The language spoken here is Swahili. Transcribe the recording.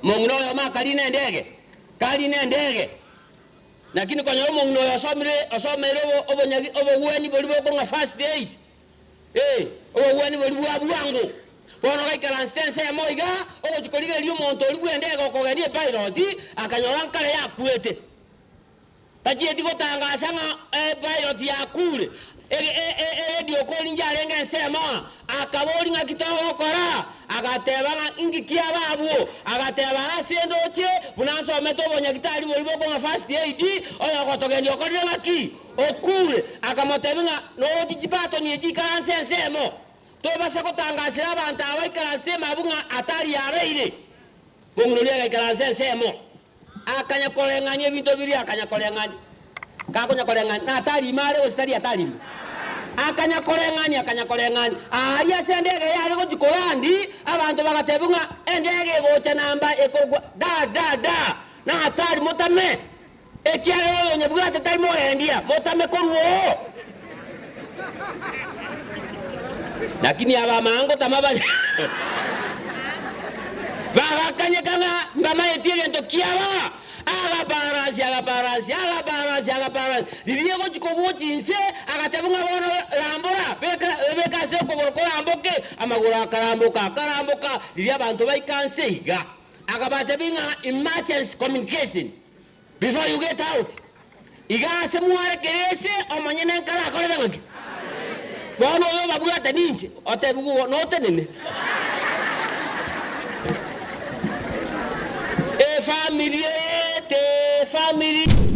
Mongno yo makarine ndege lakini kwa nyomo mongno yo asomere obonyagi obogweni boli boko nga first aid obogweni boli bwangu bono gaikala stense ya moiga ogochikoliga elio monto oli bwendege okogenie pilot akanyola nkale yakwete tachieti gotangasa nga pilot yakule edio koli njarenge nsema akaboli nga kitogo kora agateba nga ingikia babu agateba asendoche bunanso meto bonya kitali boli boko nga first aid oyo gotogeni okorire ngaki okule akamotebe nga no jibato ni ejika nsemo to basa kotangasa abantu abaikala stema bunga atari yareire bonguno lya gaikala nsemo akanya kolenganye bintu biri akanya kolenganye kakonya kolenganye na atari mare ostari atari akanya kolengani aria sendege yari ko jikolandi abantu bagatebunga endege gote namba ekorwa da na atari motame ekiaro onye bwate taimo endia motame konwo lakini aba mango tamaba bagakanya kana ngama etire ndo kiaba agaparasi diye ko chikobo chinse agatebunga bono lambora beka se ko lamboke amagura karamboka diye abantu baikanse iga agabatebinga emergency communication before you get out iga se muare kerese omanyene nkala akole ngaki bono yo babwata ninje otebugo no tenene family